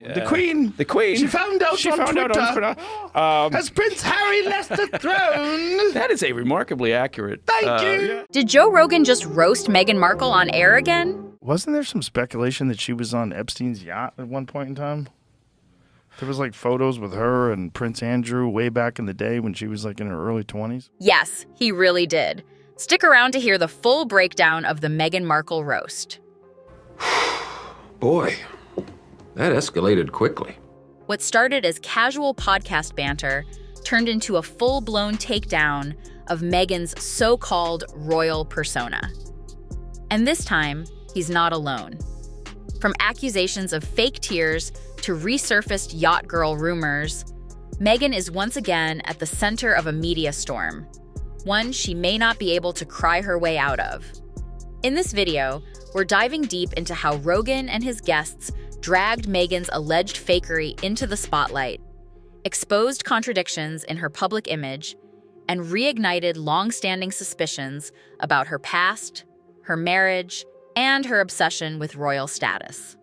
The Queen. The Queen. She found out on Twitter. Has Prince Harry left the throne? That is a remarkably accurate. Thank you. Yeah. Did Joe Rogan just roast Meghan Markle on air again? Wasn't there some speculation that she was on Epstein's yacht at one point in time? There was like photos with her and Prince Andrew way back in the day when she was like in her early 20s. Yes, he really did. Stick around to hear the full breakdown of the Meghan Markle roast. Boy, that escalated quickly. What started as casual podcast banter turned into a full-blown takedown of Meghan's so-called royal persona. And this time, he's not alone. From accusations of fake tears to resurfaced yacht girl rumors, Meghan is once again at the center of a media storm, one she may not be able to cry her way out of. In this video, we're diving deep into how Rogan and his guests dragged Meghan's alleged fakery into the spotlight, exposed contradictions in her public image, and reignited long-standing suspicions about her past, her marriage, and her obsession with royal status.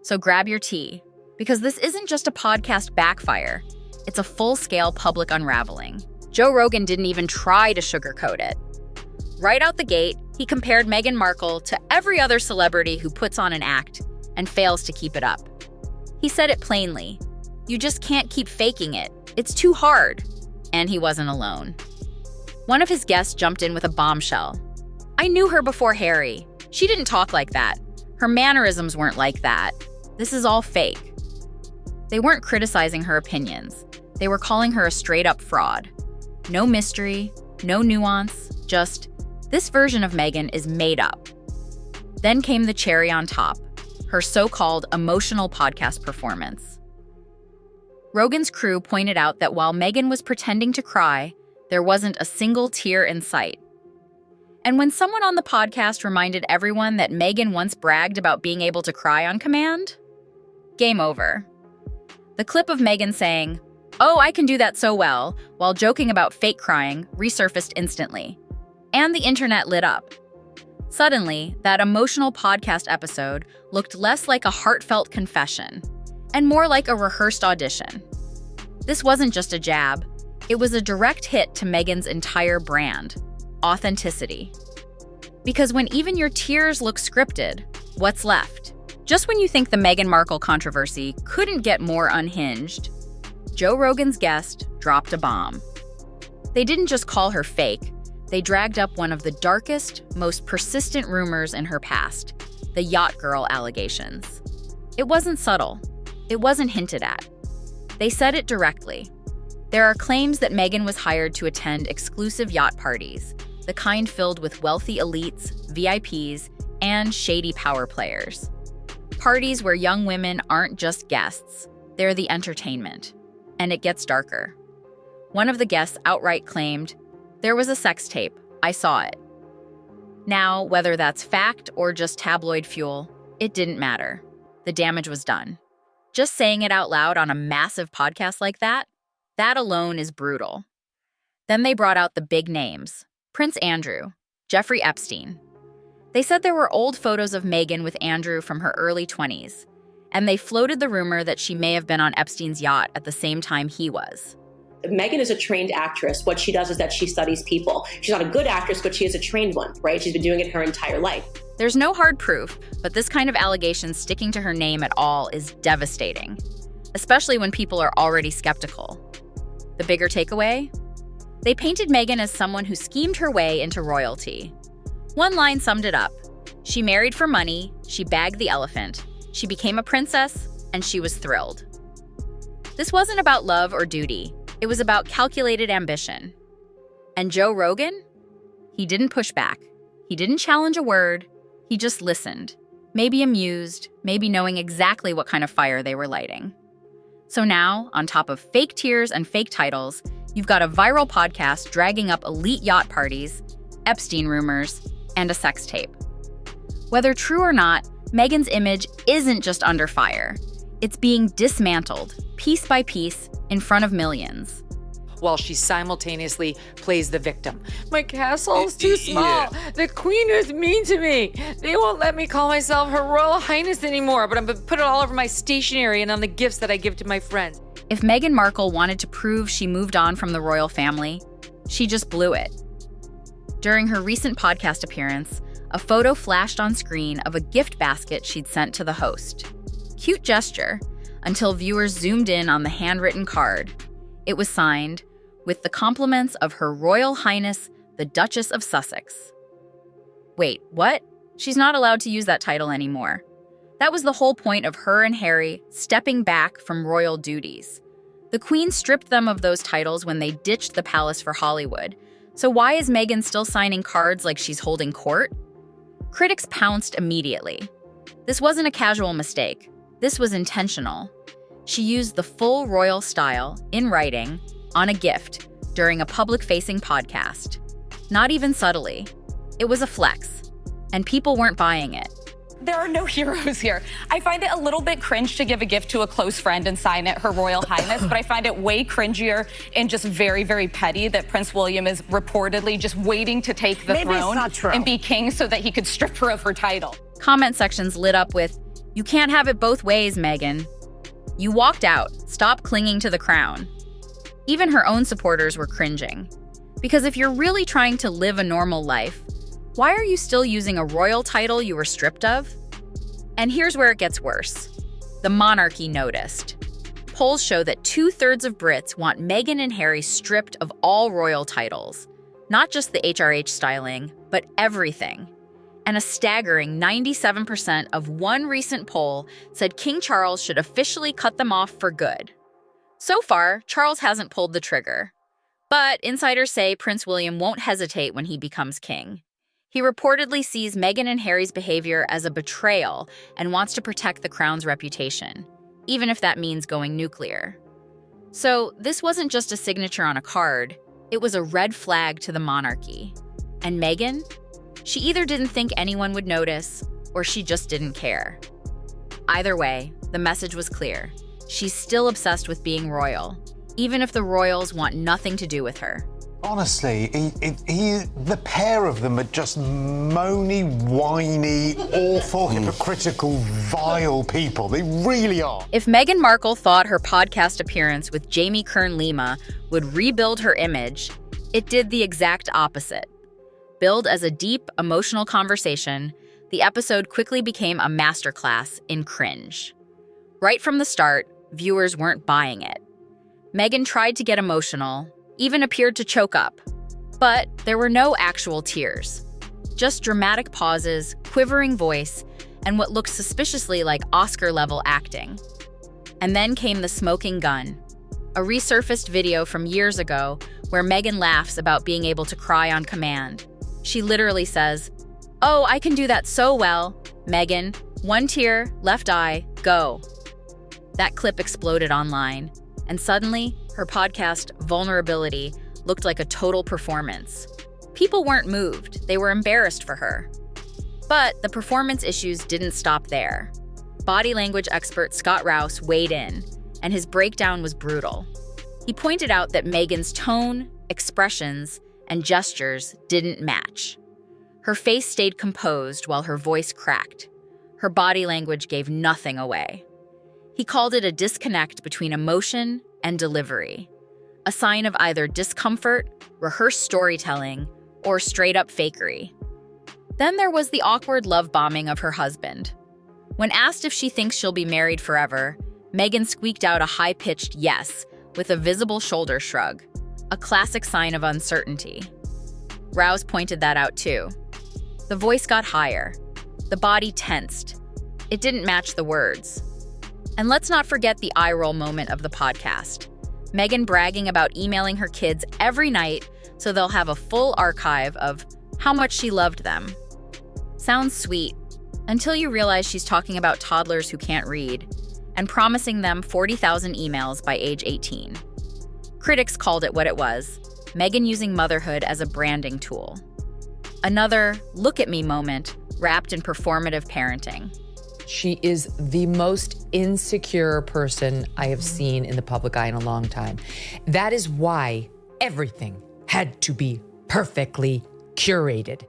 So grab your tea, because this isn't just a podcast backfire, it's a full-scale public unraveling. Joe Rogan didn't even try to sugarcoat it. Right out the gate, he compared Meghan Markle to every other celebrity who puts on an act and fails to keep it up. He said it plainly, "You just can't keep faking it. It's too hard." And he wasn't alone. One of his guests jumped in with a bombshell. "I knew her before Harry. She didn't talk like that. Her mannerisms weren't like that. This is all fake." They weren't criticizing her opinions. They were calling her a straight-up fraud. No mystery, no nuance, just, this version of Meghan is made up. Then came the cherry on top, her so-called emotional podcast performance. Rogan's crew pointed out that while Meghan was pretending to cry, there wasn't a single tear in sight. And when someone on the podcast reminded everyone that Meghan once bragged about being able to cry on command, game over. The clip of Meghan saying, "Oh, I can do that so well," while joking about fake crying, resurfaced instantly. And the internet lit up. Suddenly, that emotional podcast episode looked less like a heartfelt confession and more like a rehearsed audition. This wasn't just a jab, it was a direct hit to Meghan's entire brand, authenticity. Because when even your tears look scripted, what's left? Just when you think the Meghan Markle controversy couldn't get more unhinged, Joe Rogan's guest dropped a bomb. They didn't just call her fake, they dragged up one of the darkest, most persistent rumors in her past, the yacht girl allegations. It wasn't subtle. It wasn't hinted at. They said it directly. There are claims that Meghan was hired to attend exclusive yacht parties, the kind filled with wealthy elites, VIPs, and shady power players. Parties where young women aren't just guests, they're the entertainment. And it gets darker. One of the guests outright claimed, "There was a sex tape. I saw it." Now, whether that's fact or just tabloid fuel, it didn't matter. The damage was done. Just saying it out loud on a massive podcast like that alone is brutal. Then they brought out the big names. Prince Andrew, Jeffrey Epstein. They said there were old photos of Meghan with Andrew from her early 20s, and they floated the rumor that she may have been on Epstein's yacht at the same time he was. Meghan is a trained actress. What she does is that she studies people. She's not a good actress, but she is a trained one, right? She's been doing it her entire life. There's no hard proof, but this kind of allegation sticking to her name at all is devastating, especially when people are already skeptical. The bigger takeaway? They painted Meghan as someone who schemed her way into royalty. One line summed it up. She married for money, she bagged the elephant, she became a princess, and she was thrilled. This wasn't about love or duty. It was about calculated ambition. And Joe Rogan? He didn't push back. He didn't challenge a word. He just listened, maybe amused, maybe knowing exactly what kind of fire they were lighting. So now, on top of fake tears and fake titles, you've got a viral podcast dragging up elite yacht parties, Epstein rumors, and a sex tape. Whether true or not, Meghan's image isn't just under fire. It's being dismantled, piece by piece, in front of millions. while she simultaneously plays the victim. My castle's too small. The queen is mean to me. They won't let me call myself Her Royal Highness anymore, but I'm going to put it all over my stationery and on the gifts that I give to my friends. If Meghan Markle wanted to prove she moved on from the royal family, she just blew it. During her recent podcast appearance, a photo flashed on screen of a gift basket she'd sent to the host. Cute gesture, until viewers zoomed in on the handwritten card. It was signed, with the compliments of Her Royal Highness, the Duchess of Sussex. Wait, what? She's not allowed to use that title anymore. That was the whole point of her and Harry stepping back from royal duties. The Queen stripped them of those titles when they ditched the palace for Hollywood. So why is Meghan still signing cards like she's holding court? Critics pounced immediately. This wasn't a casual mistake. This was intentional. She used the full royal style, in writing, on a gift, during a public-facing podcast. Not even subtly. It was a flex, and people weren't buying it. There are no heroes here. I find it a little bit cringe to give a gift to a close friend and sign it Her Royal Highness, but I find it way cringier and just very, very petty that Prince William is reportedly just waiting to take the throne and be king so that he could strip her of her title. Comment sections lit up with, "You can't have it both ways, Meghan. You walked out. Stop clinging to the crown." Even her own supporters were cringing. Because if you're really trying to live a normal life, why are you still using a royal title you were stripped of? And here's where it gets worse. The monarchy noticed. Polls show that 2/3 of Brits want Meghan and Harry stripped of all royal titles. Not just the HRH styling, but everything. And a staggering 97% of one recent poll said King Charles should officially cut them off for good. So far, Charles hasn't pulled the trigger. But insiders say Prince William won't hesitate when he becomes king. He reportedly sees Meghan and Harry's behavior as a betrayal and wants to protect the crown's reputation, even if that means going nuclear. So this wasn't just a signature on a card, it was a red flag to the monarchy. And Meghan? She either didn't think anyone would notice, or she just didn't care. Either way, the message was clear. She's still obsessed with being royal, even if the royals want nothing to do with her. Honestly, the pair of them are just moany, whiny, awful, hypocritical, vile people. They really are. If Meghan Markle thought her podcast appearance with Jamie Kern-Lima would rebuild her image, it did the exact opposite. Billed as a deep, emotional conversation, the episode quickly became a masterclass in cringe. Right from the start, viewers weren't buying it. Meghan tried to get emotional, even appeared to choke up. But there were no actual tears. Just dramatic pauses, quivering voice, and what looked suspiciously like Oscar-level acting. And then came the smoking gun, a resurfaced video from years ago where Meghan laughs about being able to cry on command. She literally says, "Oh, I can do that so well. Meghan, one tear, left eye, go." That clip exploded online, and suddenly, her podcast, Vulnerability, looked like a total performance. People weren't moved, they were embarrassed for her. But the performance issues didn't stop there. Body language expert Scott Rouse weighed in, and his breakdown was brutal. He pointed out that Meghan's tone, expressions, and gestures didn't match. Her face stayed composed while her voice cracked. Her body language gave nothing away. He called it a disconnect between emotion and delivery, a sign of either discomfort, rehearsed storytelling, or straight-up fakery. Then there was the awkward love bombing of her husband. When asked if she thinks she'll be married forever, Meghan squeaked out a high-pitched yes with a visible shoulder shrug, a classic sign of uncertainty. Rouse pointed that out too. The voice got higher. The body tensed. It didn't match the words. And let's not forget the eye-roll moment of the podcast. Meghan bragging about emailing her kids every night so they'll have a full archive of how much she loved them. Sounds sweet, until you realize she's talking about toddlers who can't read and promising them 40,000 emails by age 18. Critics called it what it was, Meghan using motherhood as a branding tool. Another look at me moment wrapped in performative parenting. She is the most insecure person I have seen in the public eye in a long time. That is why everything had to be perfectly curated.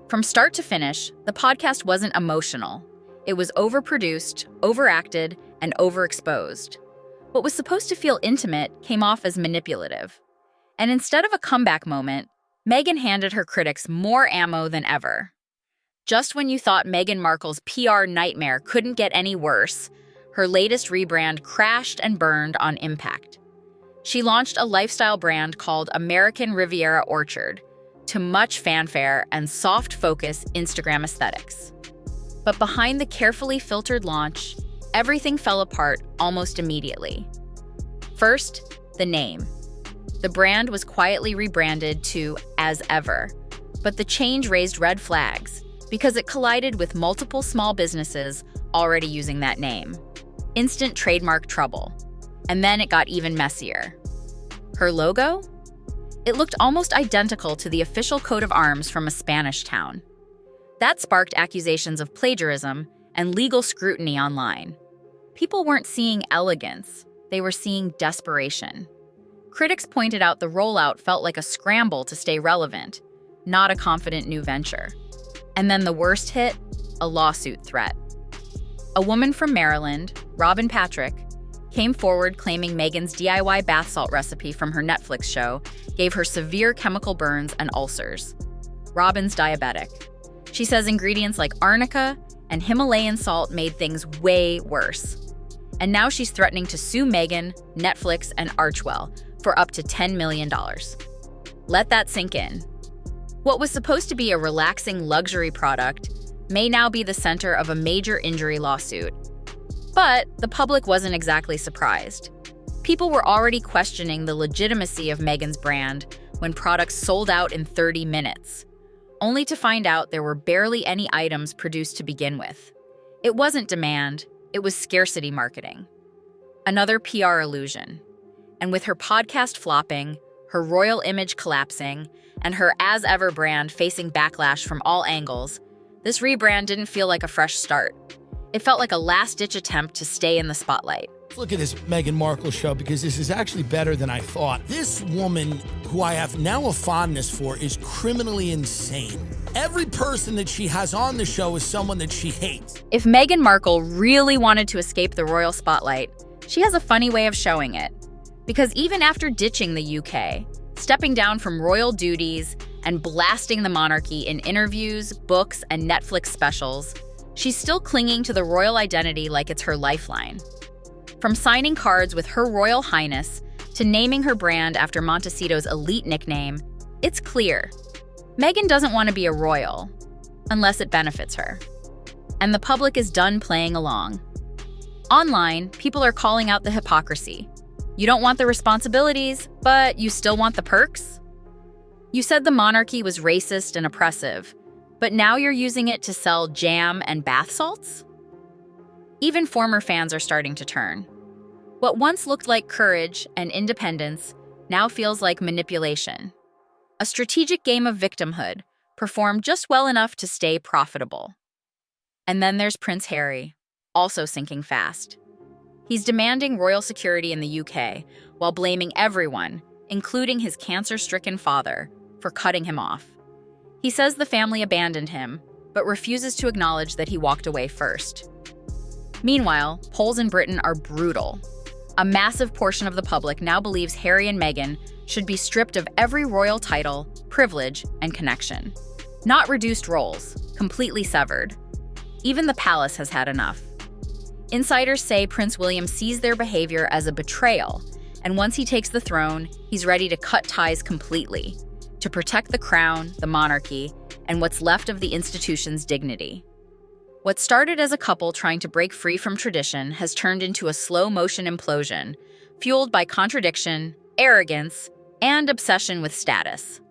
From start to finish, the podcast wasn't emotional. It was overproduced, overacted, and overexposed. What was supposed to feel intimate came off as manipulative. And instead of a comeback moment, Meghan handed her critics more ammo than ever. Just when you thought Meghan Markle's PR nightmare couldn't get any worse, her latest rebrand crashed and burned on impact. She launched a lifestyle brand called American Riviera Orchard, to much fanfare and soft-focus Instagram aesthetics. But behind the carefully filtered launch, everything fell apart almost immediately. First, the name. The brand was quietly rebranded to As Ever, but the change raised red flags because it collided with multiple small businesses already using that name. Instant trademark trouble. And then it got even messier. Her logo? It looked almost identical to the official coat of arms from a Spanish town. That sparked accusations of plagiarism and legal scrutiny online. People weren't seeing elegance, they were seeing desperation. Critics pointed out the rollout felt like a scramble to stay relevant, not a confident new venture. And then the worst hit, a lawsuit threat. A woman from Maryland, Robin Patrick, came forward claiming Meghan's DIY bath salt recipe from her Netflix show gave her severe chemical burns and ulcers. Robin's diabetic. She says ingredients like arnica and Himalayan salt made things way worse. And now she's threatening to sue Meghan, Netflix, and Archwell for up to $10 million. Let that sink in. What was supposed to be a relaxing luxury product may now be the center of a major injury lawsuit. But the public wasn't exactly surprised. People were already questioning the legitimacy of Meghan's brand when products sold out in 30 minutes, only to find out there were barely any items produced to begin with. It wasn't demand, it was scarcity marketing. Another PR illusion. And with her podcast flopping, her royal image collapsing, and her As Ever brand facing backlash from all angles, this rebrand didn't feel like a fresh start. It felt like a last-ditch attempt to stay in the spotlight. Look at this Meghan Markle show because this is actually better than I thought. This woman, who I have now a fondness for, is criminally insane. Every person that she has on the show is someone that she hates. If Meghan Markle really wanted to escape the royal spotlight, she has a funny way of showing it. Because even after ditching the UK, stepping down from royal duties, and blasting the monarchy in interviews, books, and Netflix specials, she's still clinging to the royal identity like it's her lifeline. From signing cards with Her Royal Highness to naming her brand after Montecito's elite nickname, it's clear. Meghan doesn't want to be a royal, unless it benefits her. And the public is done playing along. Online, people are calling out the hypocrisy. You don't want the responsibilities, but you still want the perks? You said the monarchy was racist and oppressive, but now you're using it to sell jam and bath salts? Even former fans are starting to turn. What once looked like courage and independence now feels like manipulation. A strategic game of victimhood, performed just well enough to stay profitable. And then there's Prince Harry, also sinking fast. He's demanding royal security in the UK while blaming everyone, including his cancer-stricken father, for cutting him off. He says the family abandoned him, but refuses to acknowledge that he walked away first. Meanwhile, polls in Britain are brutal. A massive portion of the public now believes Harry and Meghan should be stripped of every royal title, privilege, and connection. Not reduced roles, completely severed. Even the palace has had enough. Insiders say Prince William sees their behavior as a betrayal, and once he takes the throne, he's ready to cut ties completely, to protect the crown, the monarchy, and what's left of the institution's dignity. What started as a couple trying to break free from tradition has turned into a slow-motion implosion, fueled by contradiction, arrogance, and obsession with status.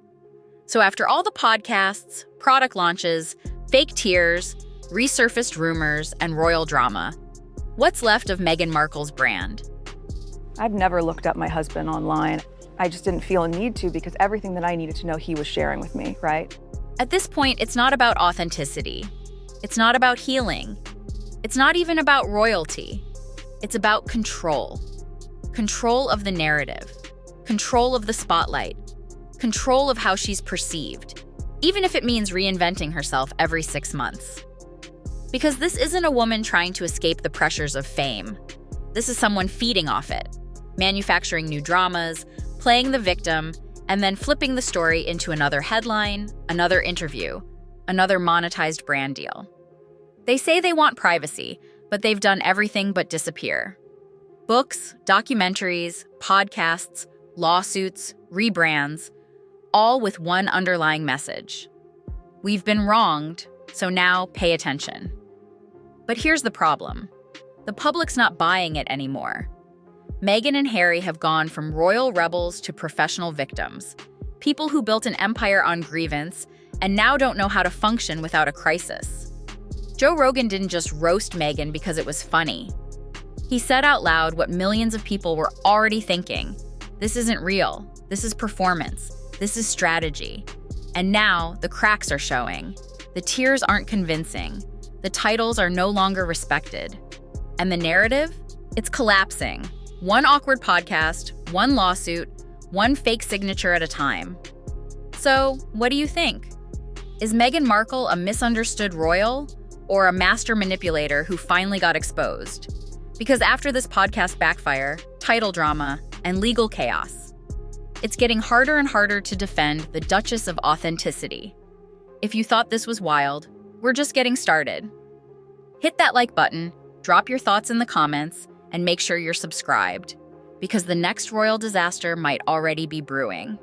So after all the podcasts, product launches, fake tears, resurfaced rumors, and royal drama, what's left of Meghan Markle's brand? I've never looked up my husband online. I just didn't feel a need to because everything that I needed to know he was sharing with me, right? At this point, it's not about authenticity. It's not about healing. It's not even about royalty. It's about control. Control of the narrative. control of the spotlight, control of how she's perceived, even if it means reinventing herself every 6 months. Because this isn't a woman trying to escape the pressures of fame. This is someone feeding off it, manufacturing new dramas, playing the victim, and then flipping the story into another headline, another interview, another monetized brand deal. They say they want privacy, but they've done everything but disappear. Books, documentaries, podcasts, lawsuits, rebrands, all with one underlying message. We've been wronged, so now pay attention. But here's the problem. The public's not buying it anymore. Meghan and Harry have gone from royal rebels to professional victims, people who built an empire on grievance and now don't know how to function without a crisis. Joe Rogan didn't just roast Meghan because it was funny. He said out loud what millions of people were already thinking. This isn't real. This is performance. This is strategy. And now the cracks are showing. The tears aren't convincing. The titles are no longer respected. And the narrative? It's collapsing. One awkward podcast, one lawsuit, one fake signature at a time. So, what do you think? Is Meghan Markle a misunderstood royal or a master manipulator who finally got exposed? Because after this podcast backfire, title drama, and legal chaos, it's getting harder and harder to defend the Duchess of Authenticity. If you thought this was wild, we're just getting started. Hit that like button, drop your thoughts in the comments, and make sure you're subscribed, because the next royal disaster might already be brewing.